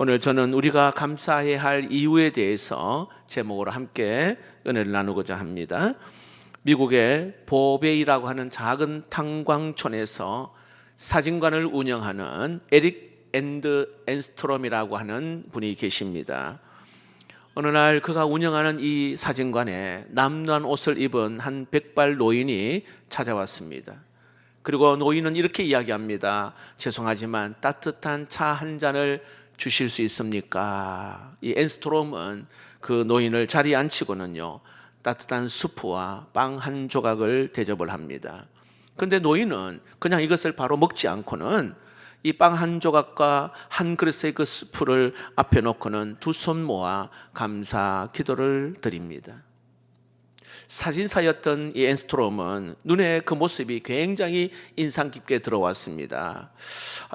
오늘 저는 우리가 감사해야 할 이유에 대해서 제목으로 함께 은혜를 나누고자 합니다. 미국의 보베이라고 하는 작은 탄광촌에서 사진관을 운영하는 에릭 엔스트롬이라고 하는 분이 계십니다. 어느 날 그가 운영하는 이 사진관에 남루한 옷을 입은 한 백발 노인이 찾아왔습니다. 그리고 노인은 이렇게 이야기합니다. 죄송하지만 따뜻한 차 한 잔을 주실 수 있습니까? 이 엔스트롬은 그 노인을 자리에 앉히고는요, 따뜻한 수프와 빵 한 조각을 대접을 합니다. 그런데 노인은 그냥 이것을 바로 먹지 않고는 이 빵 한 조각과 한 그릇의 그 수프를 앞에 놓고는 두 손 모아 감사 기도를 드립니다. 사진사였던 이 엔스트롬은 눈에 그 모습이 굉장히 인상 깊게 들어왔습니다.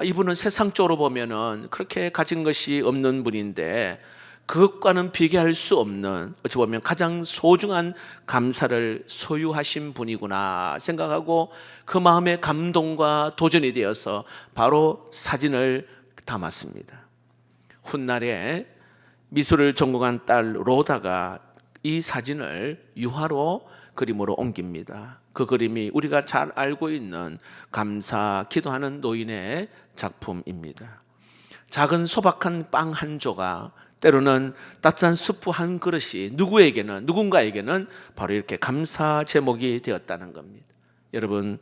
이분은 세상적으로 보면은 그렇게 가진 것이 없는 분인데 그것과는 비교할 수 없는, 어찌 보면 가장 소중한 감사를 소유하신 분이구나 생각하고 그 마음의 감동과 도전이 되어서 바로 사진을 담았습니다. 훗날에 미술을 전공한 딸 로다가 이 사진을 유화로 그림으로 옮깁니다. 그 그림이 우리가 잘 알고 있는 감사 기도하는 노인의 작품입니다. 작은 소박한 빵 한 조각, 때로는 따뜻한 수프 한 그릇이 누군가에게는 바로 이렇게 감사 제목이 되었다는 겁니다. 여러분,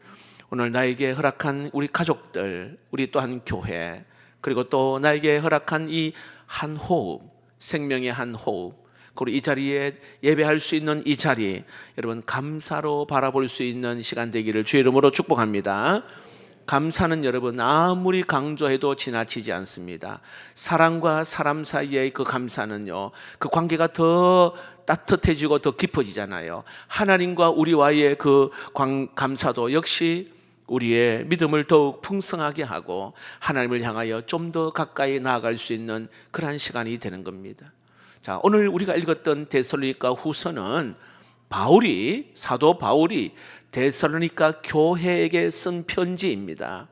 오늘 나에게 허락한 우리 가족들, 우리 또한 교회, 그리고 또 나에게 허락한 이 한 호흡, 생명의 한 호흡, 그리고 이 자리에 예배할 수 있는 이 자리, 여러분 감사로 바라볼 수 있는 시간 되기를 주의 이름으로 축복합니다. 감사는 여러분 아무리 강조해도 지나치지 않습니다. 사람과 사람 사이의 그 감사는요, 그 관계가 더 따뜻해지고 더 깊어지잖아요. 하나님과 우리와의 그 감사도 역시 우리의 믿음을 더욱 풍성하게 하고 하나님을 향하여 좀 더 가까이 나아갈 수 있는 그러한 시간이 되는 겁니다. 자, 오늘 우리가 읽었던 데살로니가 후서는 사도 바울이 데살로니가 교회에게 쓴 편지입니다.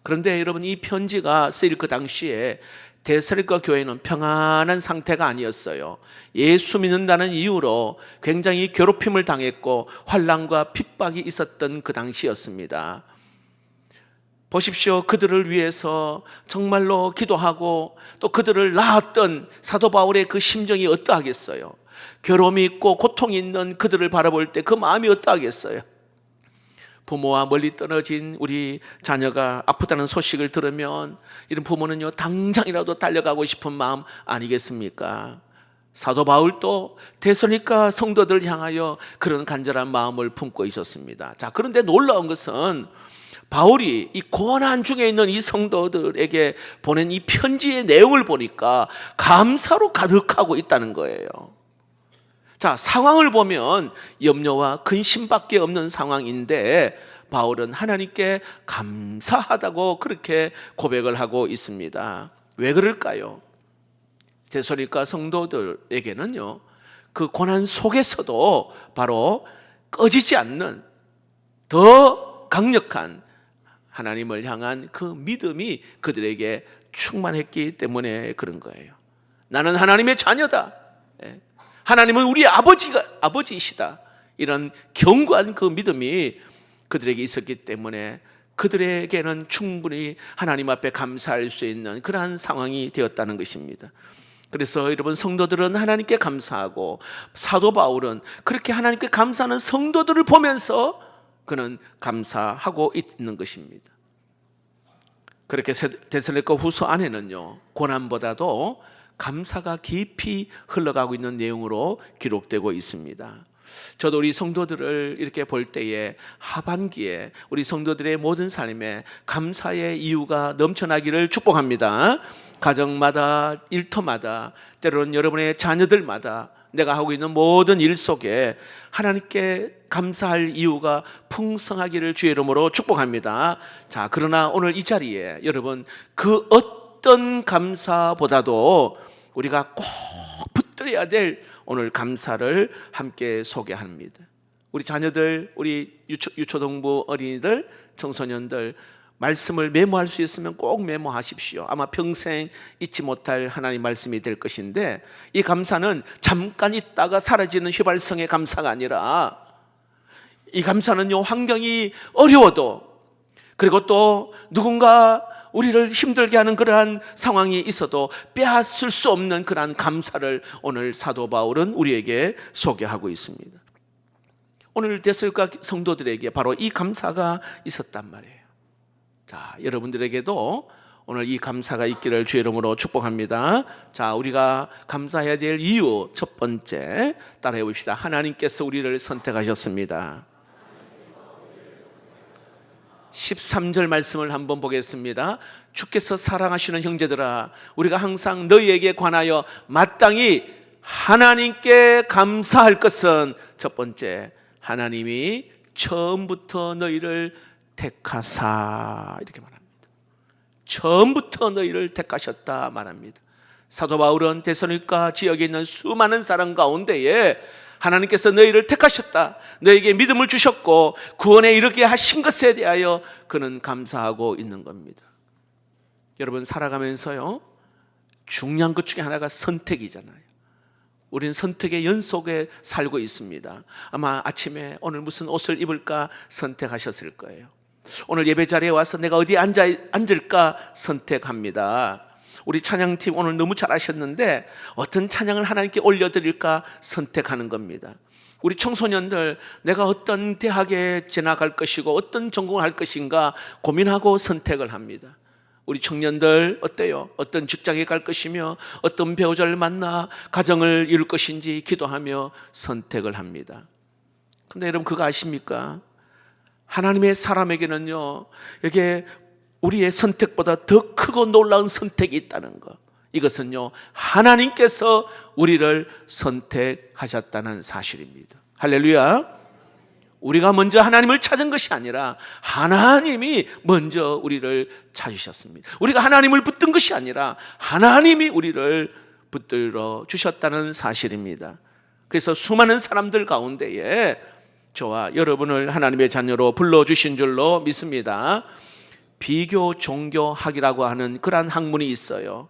그런데 여러분, 이 편지가 쓰일 그 당시에 데살로니가 교회는 평안한 상태가 아니었어요. 예수 믿는다는 이유로 굉장히 괴롭힘을 당했고 환난과 핍박이 있었던 그 당시였습니다. 보십시오. 그들을 위해서 정말로 기도하고 또 그들을 낳았던 사도 바울의 그 심정이 어떠하겠어요? 괴로움이 있고 고통이 있는 그들을 바라볼 때 그 마음이 어떠하겠어요? 부모와 멀리 떨어진 우리 자녀가 아프다는 소식을 들으면 이런 부모는요, 당장이라도 달려가고 싶은 마음 아니겠습니까? 사도 바울도 데살로니가 성도들을 향하여 그런 간절한 마음을 품고 있었습니다. 자, 그런데 놀라운 것은 바울이 이 고난 중에 있는 이 성도들에게 보낸 이 편지의 내용을 보니까 감사로 가득하고 있다는 거예요. 자, 상황을 보면 염려와 근심밖에 없는 상황인데 바울은 하나님께 감사하다고 그렇게 고백을 하고 있습니다. 왜 그럴까요? 데살로니가 성도들에게는요, 그 고난 속에서도 바로 꺼지지 않는 더 강력한 하나님을 향한 그 믿음이 그들에게 충만했기 때문에 그런 거예요. 나는 하나님의 자녀다. 하나님은 우리 아버지이시다. 이런 견고한 그 믿음이 그들에게 있었기 때문에 그들에게는 충분히 하나님 앞에 감사할 수 있는 그러한 상황이 되었다는 것입니다. 그래서 여러분, 성도들은 하나님께 감사하고 사도 바울은 그렇게 하나님께 감사하는 성도들을 보면서 그는 감사하고 있는 것입니다. 그렇게 데살로니가 후서 안에는요, 고난보다도 감사가 깊이 흘러가고 있는 내용으로 기록되고 있습니다. 저도 우리 성도들을 이렇게 볼 때에 하반기에 우리 성도들의 모든 삶에 감사의 이유가 넘쳐나기를 축복합니다. 가정마다, 일터마다, 때로는 여러분의 자녀들마다 내가 하고 있는 모든 일 속에 하나님께 감사할 이유가 풍성하기를 주의 이름으로 축복합니다. 자, 그러나 오늘 이 자리에 여러분, 그 어떤 감사보다도 우리가 꼭 붙들어야 될 오늘 감사를 함께 소개합니다. 우리 자녀들, 우리 유초동부 어린이들, 청소년들, 말씀을 메모할 수 있으면 꼭 메모하십시오. 아마 평생 잊지 못할 하나님 말씀이 될 것인데, 이 감사는 잠깐 있다가 사라지는 휘발성의 감사가 아니라, 이 감사는요, 환경이 어려워도, 그리고 또 누군가 우리를 힘들게 하는 그러한 상황이 있어도 빼앗을 수 없는 그러한 감사를 오늘 사도 바울은 우리에게 소개하고 있습니다. 오늘 데살로니가 성도들에게 바로 이 감사가 있었단 말이에요. 자, 여러분들에게도 오늘 이 감사가 있기를 주의 이름으로 축복합니다. 자, 우리가 감사해야 될 이유 첫 번째, 따라해 봅시다. 하나님께서 우리를 선택하셨습니다. 13절 말씀을 한번 보겠습니다. 주께서 사랑하시는 형제들아, 우리가 항상 너희에게 관하여 마땅히 하나님께 감사할 것은, 첫 번째, 하나님이 처음부터 너희를 택하사, 이렇게 말합니다. 처음부터 너희를 택하셨다 말합니다. 사도 바울은 데살로니가 지역에 있는 수많은 사람 가운데에 하나님께서 너희를 택하셨다, 너에게 믿음을 주셨고 구원에 이르게 하신 것에 대하여 그는 감사하고 있는 겁니다. 여러분, 살아가면서요, 중요한 것 중에 하나가 선택이잖아요. 우리는 선택의 연속에 살고 있습니다. 아마 아침에 오늘 무슨 옷을 입을까 선택하셨을 거예요. 오늘 예배 자리에 와서 내가 어디에 앉을까 선택합니다. 우리 찬양팀 오늘 너무 잘하셨는데 어떤 찬양을 하나님께 올려드릴까 선택하는 겁니다. 우리 청소년들, 내가 어떤 대학에 진학할 것이고 어떤 전공을 할 것인가 고민하고 선택을 합니다. 우리 청년들 어때요? 어떤 직장에 갈 것이며 어떤 배우자를 만나 가정을 이룰 것인지 기도하며 선택을 합니다. 근데 여러분, 그거 아십니까? 하나님의 사람에게는요, 이게 우리의 선택보다 더 크고 놀라운 선택이 있다는 것, 이것은요, 하나님께서 우리를 선택하셨다는 사실입니다. 할렐루야. 우리가 먼저 하나님을 찾은 것이 아니라 하나님이 먼저 우리를 찾으셨습니다. 우리가 하나님을 붙든 것이 아니라 하나님이 우리를 붙들어 주셨다는 사실입니다. 그래서 수많은 사람들 가운데에 저와 여러분을 하나님의 자녀로 불러주신 줄로 믿습니다. 비교 종교학이라고 하는 그러한 학문이 있어요.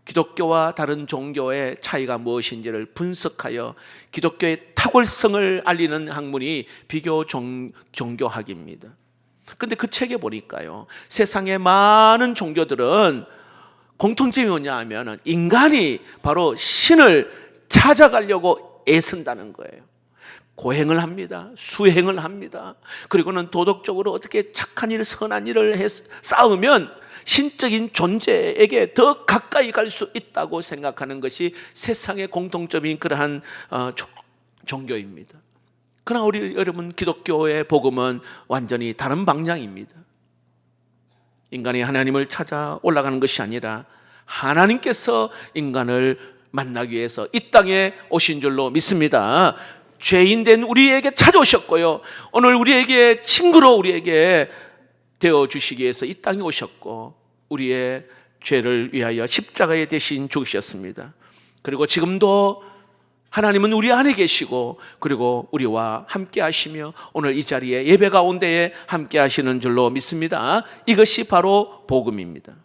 기독교와 다른 종교의 차이가 무엇인지를 분석하여 기독교의 탁월성을 알리는 학문이 비교 종교학입니다. 그런데 그 책에 보니까요, 세상의 많은 종교들은 공통점이 뭐냐 하면 인간이 바로 신을 찾아가려고 애쓴다는 거예요. 고행을 합니다. 수행을 합니다. 그리고는 도덕적으로 어떻게 착한 일, 선한 일을 쌓으면 신적인 존재에게 더 가까이 갈 수 있다고 생각하는 것이 세상의 공통점인 그러한 종교입니다. 그러나 우리 여러분, 기독교의 복음은 완전히 다른 방향입니다. 인간이 하나님을 찾아 올라가는 것이 아니라 하나님께서 인간을 만나기 위해서 이 땅에 오신 줄로 믿습니다. 죄인된 우리에게 찾아오셨고요, 오늘 우리에게 친구로 우리에게 되어주시기 위해서 이 땅에 오셨고 우리의 죄를 위하여 십자가에 대신 죽으셨습니다. 그리고 지금도 하나님은 우리 안에 계시고 그리고 우리와 함께 하시며 오늘 이 자리에 예배 가운데에 함께 하시는 줄로 믿습니다. 이것이 바로 복음입니다.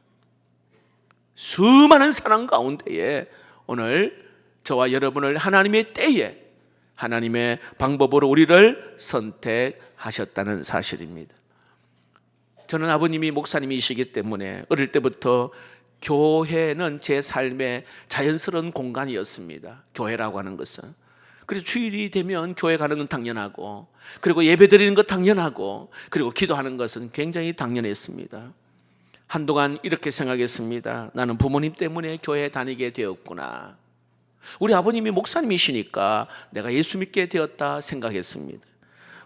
수많은 사람 가운데에 오늘 저와 여러분을 하나님의 때에 하나님의 방법으로 우리를 선택하셨다는 사실입니다. 저는 아버님이 목사님이시기 때문에 어릴 때부터 교회는 제 삶의 자연스러운 공간이었습니다. 교회라고 하는 것은. 그래서 주일이 되면 교회 가는 건 당연하고, 그리고 예배 드리는 것 당연하고, 그리고 기도하는 것은 굉장히 당연했습니다. 한동안 이렇게 생각했습니다. 나는 부모님 때문에 교회 다니게 되었구나. 우리 아버님이 목사님이시니까 내가 예수 믿게 되었다 생각했습니다.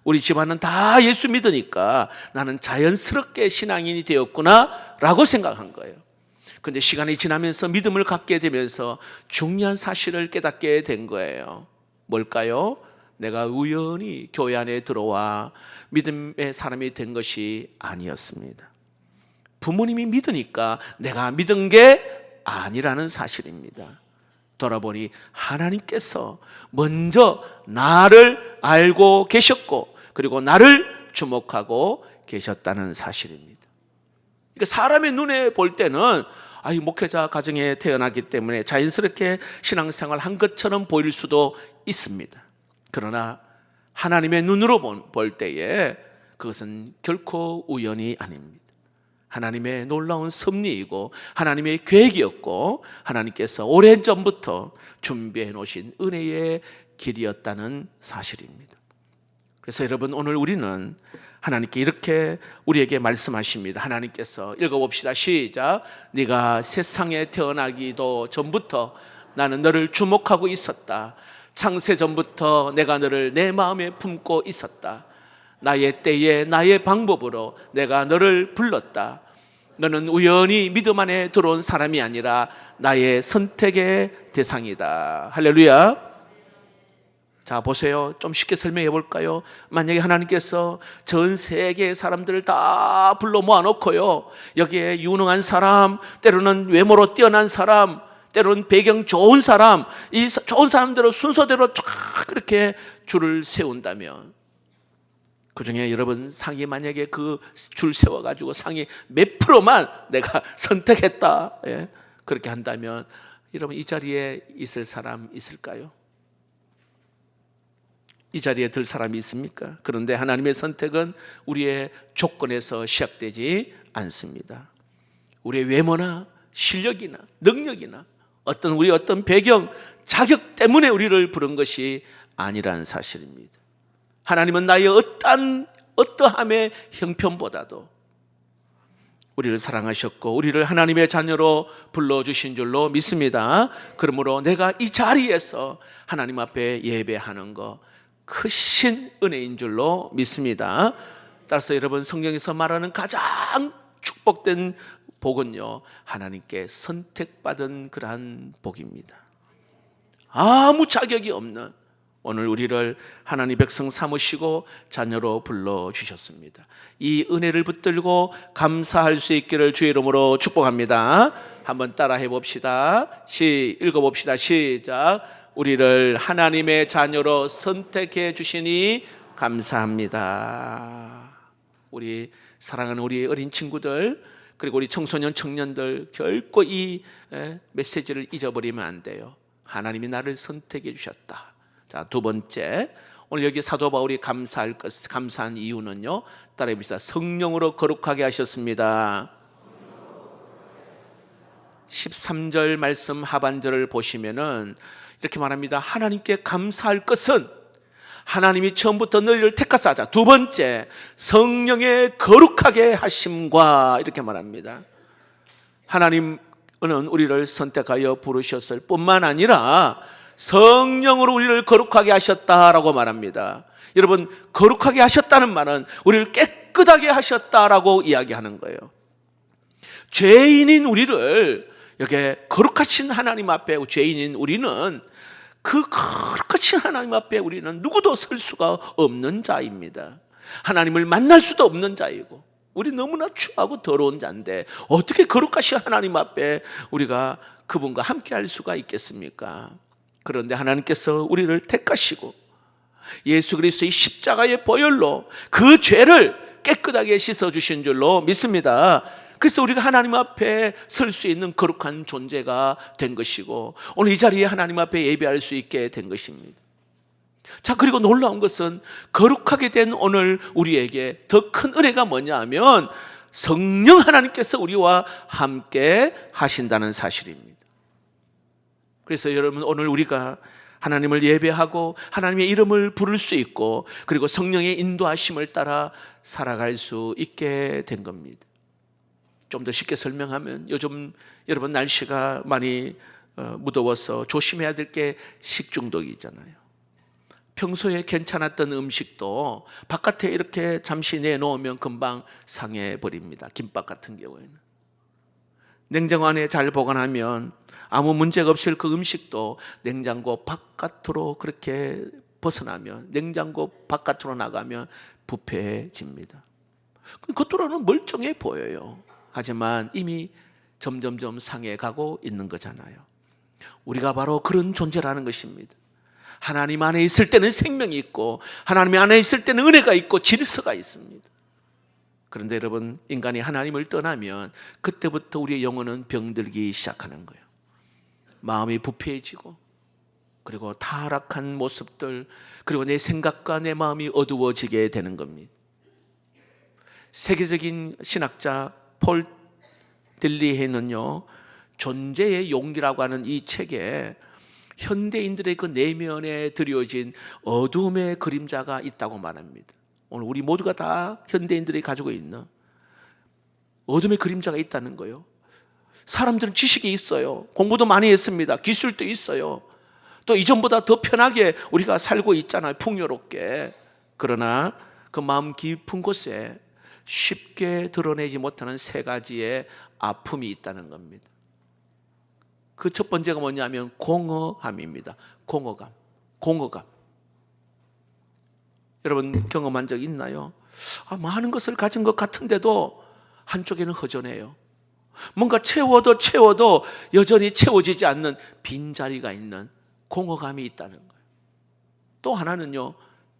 우리 집안은 다 예수 믿으니까 나는 자연스럽게 신앙인이 되었구나 라고 생각한 거예요. 그런데 시간이 지나면서 믿음을 갖게 되면서 중요한 사실을 깨닫게 된 거예요. 뭘까요? 내가 우연히 교회 안에 들어와 믿음의 사람이 된 것이 아니었습니다. 부모님이 믿으니까 내가 믿은 게 아니라는 사실입니다. 돌아보니 하나님께서 먼저 나를 알고 계셨고 그리고 나를 주목하고 계셨다는 사실입니다. 그러니까 사람의 눈에 볼 때는 이 목회자 가정에 태어났기 때문에 자연스럽게 신앙생활 한 것처럼 보일 수도 있습니다. 그러나 하나님의 눈으로 볼 때에 그것은 결코 우연이 아닙니다. 하나님의 놀라운 섭리이고 하나님의 계획이었고 하나님께서 오래전부터 준비해 놓으신 은혜의 길이었다는 사실입니다. 그래서 여러분, 오늘 우리는 하나님께 이렇게 우리에게 말씀하십니다. 하나님께서, 읽어봅시다. 시작. 네가 세상에 태어나기도 전부터 나는 너를 주목하고 있었다. 창세 전부터 내가 너를 내 마음에 품고 있었다. 나의 때에 나의 방법으로 내가 너를 불렀다. 너는 우연히 믿음 안에 들어온 사람이 아니라 나의 선택의 대상이다. 할렐루야. 자, 보세요. 좀 쉽게 설명해 볼까요? 만약에 하나님께서 전 세계의 사람들을 다 불러 모아놓고요, 여기에 유능한 사람, 때로는 외모로 뛰어난 사람, 때로는 배경 좋은 사람, 이 좋은 사람들을 순서대로 쫙 이렇게 줄을 세운다면, 그 중에 여러분 상위 만약에 그 줄 세워가지고 상위 몇 프로만 내가 선택했다, 그렇게 한다면 여러분 이 자리에 있을 사람 있을까요? 이 자리에 들 사람이 있습니까? 그런데 하나님의 선택은 우리의 조건에서 시작되지 않습니다. 우리의 외모나 실력이나 능력이나 우리 어떤 배경, 자격 때문에 우리를 부른 것이 아니라는 사실입니다. 하나님은 나의 어떠함의 형편보다도 우리를 사랑하셨고 우리를 하나님의 자녀로 불러주신 줄로 믿습니다. 그러므로 내가 이 자리에서 하나님 앞에 예배하는 거 크신 은혜인 줄로 믿습니다. 따라서 여러분, 성경에서 말하는 가장 축복된 복은요, 하나님께 선택받은 그러한 복입니다. 아무 자격이 없는, 오늘 우리를 하나님 백성 삼으시고 자녀로 불러주셨습니다. 이 은혜를 붙들고 감사할 수 있기를 주의 이름으로 축복합니다. 한번 따라해 봅시다. 읽어봅시다. 시작. 우리를 하나님의 자녀로 선택해 주시니 감사합니다. 우리 사랑하는 우리 어린 친구들, 그리고 우리 청소년 청년들, 결코 이 메시지를 잊어버리면 안 돼요. 하나님이 나를 선택해 주셨다. 자, 두 번째, 오늘 여기 사도 바울이 감사한 이유는요, 따라해 봅시다. 성령으로 거룩하게 하셨습니다. 13절 말씀 하반절을 보시면은 이렇게 말합니다. 하나님께 감사할 것은 하나님이 처음부터 너희를 택하사 하자. 두 번째, 성령의 거룩하게 하심과, 이렇게 말합니다. 하나님은 우리를 선택하여 부르셨을 뿐만 아니라 성령으로 우리를 거룩하게 하셨다라고 말합니다. 여러분, 거룩하게 하셨다는 말은 우리를 깨끗하게 하셨다라고 이야기하는 거예요. 죄인인 우리를, 여기 거룩하신 하나님 앞에 죄인인 우리는, 그 거룩하신 하나님 앞에 우리는 누구도 설 수가 없는 자입니다. 하나님을 만날 수도 없는 자이고, 우리 너무나 추하고 더러운 자인데 어떻게 거룩하신 하나님 앞에 우리가 그분과 함께 할 수가 있겠습니까? 그런데 하나님께서 우리를 택하시고 예수 그리스도의 십자가의 보혈로 그 죄를 깨끗하게 씻어주신 줄로 믿습니다. 그래서 우리가 하나님 앞에 설 수 있는 거룩한 존재가 된 것이고, 오늘 이 자리에 하나님 앞에 예배할 수 있게 된 것입니다. 자, 그리고 놀라운 것은 거룩하게 된 오늘 우리에게 더 큰 은혜가 뭐냐 하면 성령 하나님께서 우리와 함께 하신다는 사실입니다. 그래서 여러분, 오늘 우리가 하나님을 예배하고 하나님의 이름을 부를 수 있고, 그리고 성령의 인도하심을 따라 살아갈 수 있게 된 겁니다. 좀 더 쉽게 설명하면, 요즘 여러분 날씨가 많이 무더워서 조심해야 될 게 식중독이잖아요. 평소에 괜찮았던 음식도 바깥에 이렇게 잠시 내놓으면 금방 상해버립니다. 김밥 같은 경우에는 냉장고 안에 잘 보관하면 아무 문제가 없을 그 음식도 냉장고 바깥으로 그렇게 벗어나면, 냉장고 바깥으로 나가면 부패해집니다. 겉으로는 멀쩡해 보여요. 하지만 이미 점점점 상해가고 있는 거잖아요. 우리가 바로 그런 존재라는 것입니다. 하나님 안에 있을 때는 생명이 있고, 하나님 안에 있을 때는 은혜가 있고 질서가 있습니다. 그런데 여러분, 인간이 하나님을 떠나면 그때부터 우리의 영혼은 병들기 시작하는 거예요. 마음이 부패해지고, 그리고 타락한 모습들, 그리고 내 생각과 내 마음이 어두워지게 되는 겁니다. 세계적인 신학자 폴 딜리헤는요, 존재의 용기라고 하는 이 책에 현대인들의 그 내면에 드리워진 어둠의 그림자가 있다고 말합니다. 오늘 우리 모두가 다 현대인들이 가지고 있는 어둠의 그림자가 있다는 거예요. 사람들은 지식이 있어요. 공부도 많이 했습니다. 기술도 있어요. 또 이전보다 더 편하게 우리가 살고 있잖아요. 풍요롭게. 그러나 그 마음 깊은 곳에 쉽게 드러내지 못하는 세 가지의 아픔이 있다는 겁니다. 그 첫 번째가 뭐냐면 공허함입니다. 공허감. 여러분 경험한 적 있나요? 많은 것을 가진 것 같은데도 한쪽에는 허전해요. 뭔가 채워도 여전히 채워지지 않는 빈자리가 있는 공허감이 있다는 거예요. 또 하나는요,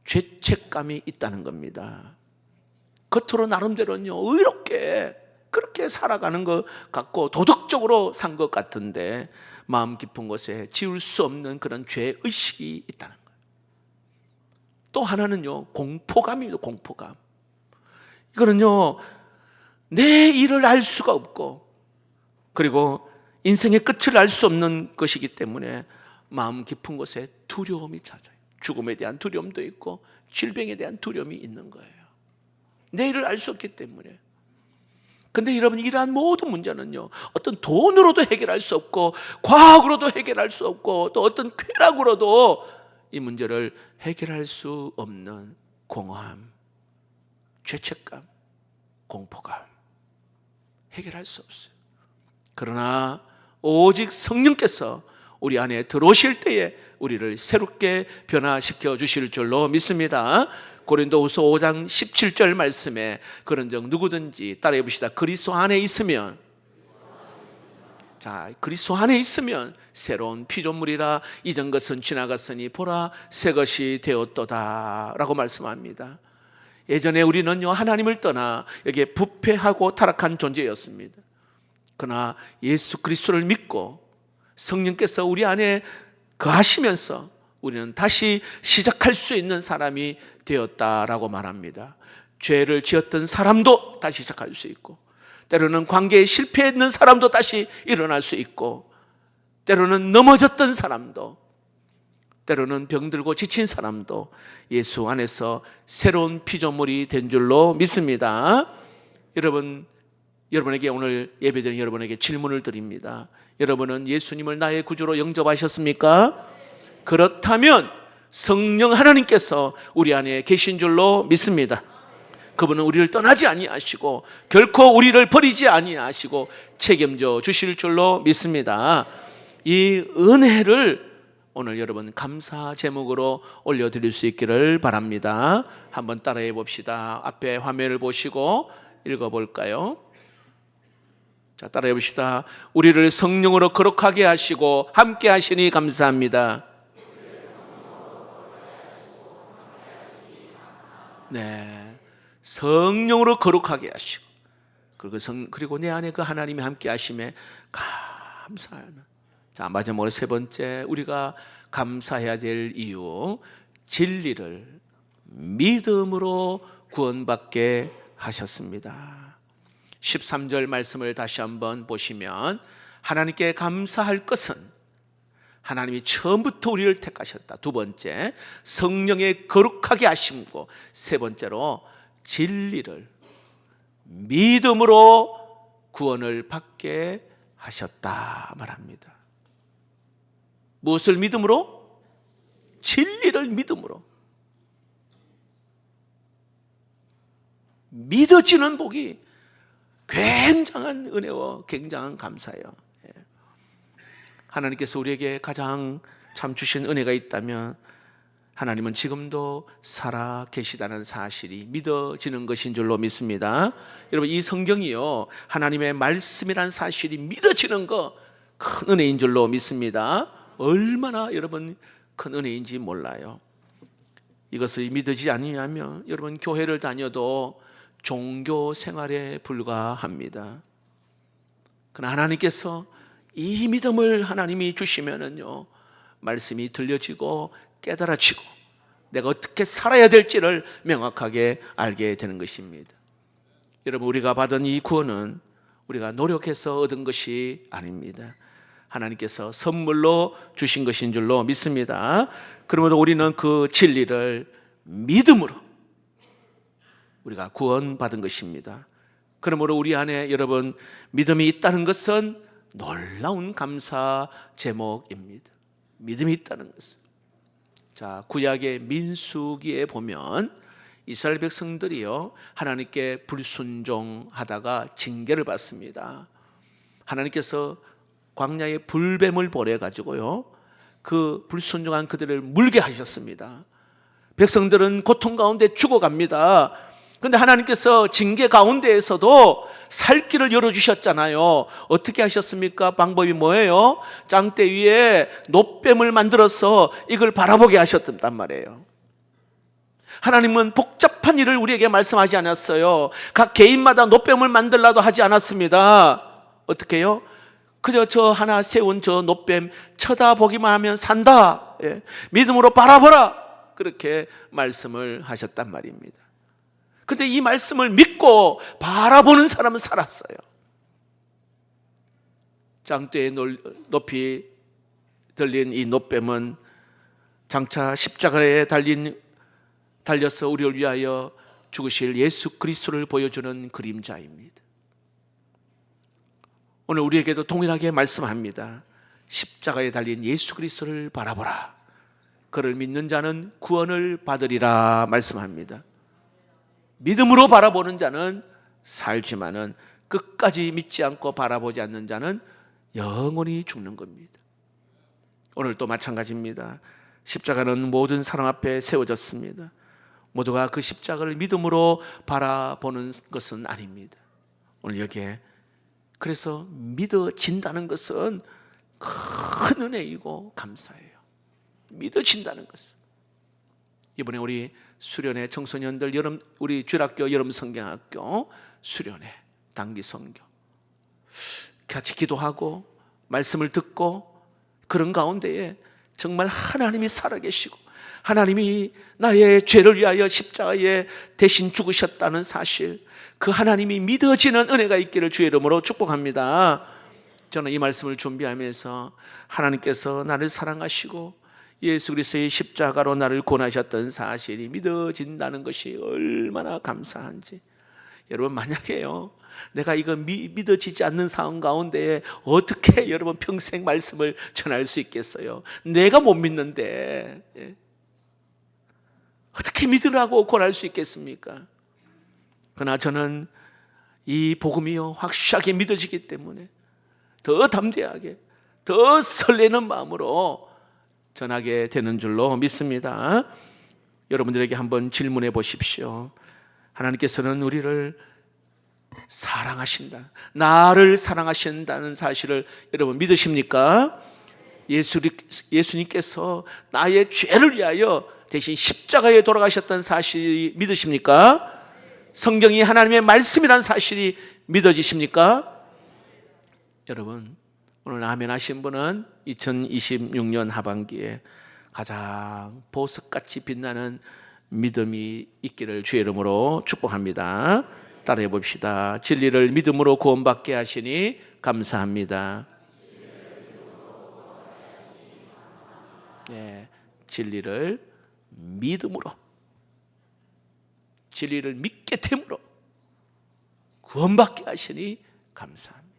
죄책감이 있다는 겁니다. 겉으로 나름대로는요, 의롭게 그렇게 살아가는 것 같고 도덕적으로 산 것 같은데 마음 깊은 곳에 지울 수 없는 그런 죄의식이 있다는 거예요. 또 하나는요, 공포감입니다. 공포감. 이거는요, 내 일을 알 수가 없고, 그리고 인생의 끝을 알 수 없는 것이기 때문에 마음 깊은 곳에 두려움이 찾아요. 죽음에 대한 두려움도 있고 질병에 대한 두려움이 있는 거예요. 내일을 알 수 없기 때문에. 근데 여러분, 이러한 모든 문제는요, 어떤 돈으로도 해결할 수 없고 과학으로도 해결할 수 없고 또 어떤 쾌락으로도 이 문제를 해결할 수 없는 공허함, 죄책감, 공포감, 해결할 수 없어요. 그러나 오직 성령께서 우리 안에 들어오실 때에 우리를 새롭게 변화시켜 주실 줄로 믿습니다. 고린도후서 5장 17절 말씀에 그런즉 누구든지 따라해 봅시다. 그리스도 안에 있으면, 자, 그리스도 안에 있으면 새로운 피조물이라 이전 것은 지나갔으니 보라 새 것이 되었도다 라고 말씀합니다. 예전에 우리는요, 하나님을 떠나 여기에 부패하고 타락한 존재였습니다. 그러나 예수 그리스도를 믿고 성령께서 우리 안에 거하시면서 우리는 다시 시작할 수 있는 사람이 되었다라고 말합니다. 죄를 지었던 사람도 다시 시작할 수 있고, 때로는 관계에 실패했는 사람도 다시 일어날 수 있고, 때로는 넘어졌던 사람도, 때로는 병들고 지친 사람도 예수 안에서 새로운 피조물이 된 줄로 믿습니다. 여러분에게 오늘 예배드린 여러분에게 질문을 드립니다. 여러분은 예수님을 나의 구주로 영접하셨습니까? 그렇다면 성령 하나님께서 우리 안에 계신 줄로 믿습니다. 그분은 우리를 떠나지 아니하시고 결코 우리를 버리지 아니하시고 책임져 주실 줄로 믿습니다. 이 은혜를 오늘 여러분 감사 제목으로 올려드릴 수 있기를 바랍니다. 한번 따라해 봅시다. 앞에 화면을 보시고 읽어볼까요? 자, 따라해 봅시다. 우리를 성령으로 거룩하게 하시고 함께 하시니 감사합니다. 네, 성령으로 거룩하게 하시고 그리고 내 안에 그 하나님이 함께 하심에 감사하는. 자, 마지막으로 세 번째 우리가 감사해야 될 이유, 진리를 믿음으로 구원받게 하셨습니다. 13절 말씀을 다시 한번 보시면 하나님께 감사할 것은 하나님이 처음부터 우리를 택하셨다. 두 번째, 성령의 거룩하게 하심고, 세 번째로 진리를 믿음으로 구원을 받게 하셨다 말합니다. 무엇을 믿음으로? 진리를 믿음으로. 믿어지는 복이 굉장한 은혜와 굉장한 감사예요. 하나님께서 우리에게 가장 참 주신 은혜가 있다면 하나님은 지금도 살아 계시다는 사실이 믿어지는 것인 줄로 믿습니다. 여러분, 이 성경이요, 하나님의 말씀이란 사실이 믿어지는 거 큰 은혜인 줄로 믿습니다. 얼마나 여러분 큰 은혜인지 몰라요. 이것을 믿어지지 않으면 여러분 교회를 다녀도 종교 생활에 불과합니다. 그러나 하나님께서 이 믿음을 하나님이 주시면은요, 말씀이 들려지고 깨달아지고 내가 어떻게 살아야 될지를 명확하게 알게 되는 것입니다. 여러분, 우리가 받은 이 구원은 우리가 노력해서 얻은 것이 아닙니다. 하나님께서 선물로 주신 것인 줄로 믿습니다. 그러므로 우리는 그 진리를 믿음으로 우리가 구원받은 것입니다. 그러므로 우리 안에 여러분 믿음이 있다는 것은 놀라운 감사 제목입니다. 믿음이 있다는 것은. 자, 구약의 민수기에 보면 이스라엘 백성들이요, 하나님께 불순종하다가 징계를 받습니다. 하나님께서 광야에 불뱀을 보내가지고요, 그 불순종한 그들을 물게 하셨습니다. 백성들은 고통 가운데 죽어갑니다. 그런데 하나님께서 징계 가운데에서도 살 길을 열어주셨잖아요. 어떻게 하셨습니까? 방법이 뭐예요? 짱대 위에 놋뱀을 만들어서 이걸 바라보게 하셨단 말이에요. 하나님은 복잡한 일을 우리에게 말씀하지 않았어요. 각 개인마다 놋뱀을 만들라도 하지 않았습니다. 어떻게 해요? 그저 저 하나 세운 저 놋뱀 쳐다보기만 하면 산다. 예. 믿음으로 바라보라. 그렇게 말씀을 하셨단 말입니다. 근데 이 말씀을 믿고 바라보는 사람은 살았어요. 장대에 높이 들린 이 놋뱀은 장차 십자가에 달려서 우리를 위하여 죽으실 예수 그리스도를 보여주는 그림자입니다. 오늘 우리에게도 동일하게 말씀합니다. 십자가에 달린 예수 그리스도를 바라보라. 그를 믿는 자는 구원을 받으리라 말씀합니다. 믿음으로 바라보는 자는 살지만은 끝까지 믿지 않고 바라보지 않는 자는 영원히 죽는 겁니다. 오늘도 마찬가지입니다. 십자가는 모든 사람 앞에 세워졌습니다. 모두가 그 십자가를 믿음으로 바라보는 것은 아닙니다. 오늘 여기에 그래서 믿어진다는 것은 큰 은혜이고 감사해요. 믿어진다는 것은. 이번에 우리 수련회 청소년들 우리 주일학교 여름 성경학교 수련회 단기 성경 같이 기도하고 말씀을 듣고 그런 가운데에 정말 하나님이 살아계시고 하나님이 나의 죄를 위하여 십자가에 대신 죽으셨다는 사실, 그 하나님이 믿어지는 은혜가 있기를 주의 이름으로 축복합니다. 저는 이 말씀을 준비하면서 하나님께서 나를 사랑하시고 예수 그리스도의 십자가로 나를 구원하셨던 사실이 믿어진다는 것이 얼마나 감사한지. 여러분, 만약에요 내가 이거 믿어지지 않는 상황 가운데 어떻게 여러분 평생 말씀을 전할 수 있겠어요? 내가 못 믿는데 어떻게 믿으라고 권할 수 있겠습니까? 그러나 저는 이 복음이요 확실하게 믿어지기 때문에 더 담대하게 더 설레는 마음으로 전하게 되는 줄로 믿습니다. 여러분들에게 한번 질문해 보십시오. 하나님께서는 우리를 사랑하신다, 나를 사랑하신다는 사실을 여러분 믿으십니까? 예수님께서 나의 죄를 위하여 대신 십자가에 돌아가셨다는 사실이 믿으십니까? 성경이 하나님의 말씀이라는 사실이 믿어지십니까? 여러분, 오늘 아멘 하신 분은 2026년 하반기에 가장 보석같이 빛나는 믿음이 있기를 주의 이름으로 축복합니다. 따라해 봅시다. 진리를 믿음으로 구원받게 하시니 감사합니다. 네, 진리를 믿음으로, 진리를 믿게 됨으로 구원받게 하시니 감사합니다.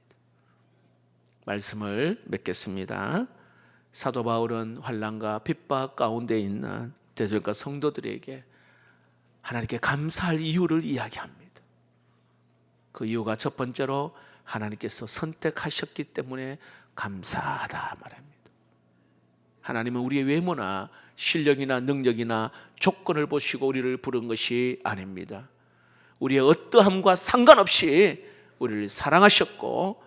말씀을 맺겠습니다. 사도 바울은 환난과 핍박 가운데 있는 대적과 성도들에게 하나님께 감사할 이유를 이야기합니다. 그 이유가 첫 번째로 하나님께서 선택하셨기 때문에 감사하다 말합니다. 하나님은 우리의 외모나 실력이나 능력이나 조건을 보시고 우리를 부른 것이 아닙니다. 우리의 어떠함과 상관없이 우리를 사랑하셨고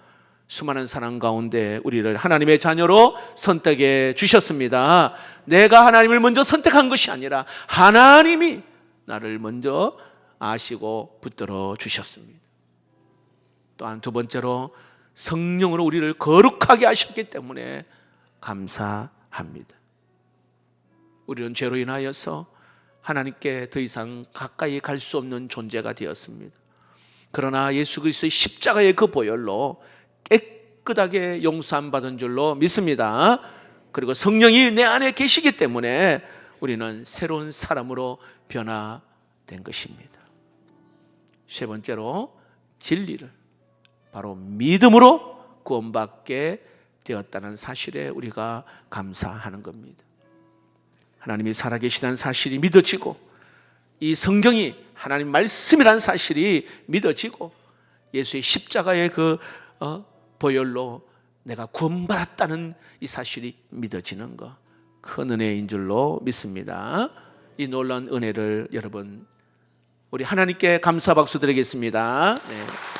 수많은 사랑 가운데 우리를 하나님의 자녀로 선택해 주셨습니다. 내가 하나님을 먼저 선택한 것이 아니라 하나님이 나를 먼저 아시고 붙들어 주셨습니다. 또한 두 번째로 성령으로 우리를 거룩하게 하셨기 때문에 감사합니다. 우리는 죄로 인하여서 하나님께 더 이상 가까이 갈 수 없는 존재가 되었습니다. 그러나 예수 그리스도의 십자가의 그 보혈로 깨끗하게 용서함 받은 줄로 믿습니다. 그리고 성령이 내 안에 계시기 때문에 우리는 새로운 사람으로 변화된 것입니다. 세 번째로 진리를 바로 믿음으로 구원받게 되었다는 사실에 우리가 감사하는 겁니다. 하나님이 살아계시다는 사실이 믿어지고 이 성경이 하나님 말씀이라는 사실이 믿어지고 예수의 십자가의 그 보혈로 내가 구원받았다는 이 사실이 믿어지는 것, 큰 은혜인 줄로 믿습니다. 이 놀라운 은혜를 여러분 우리 하나님께 감사 박수 드리겠습니다. 네.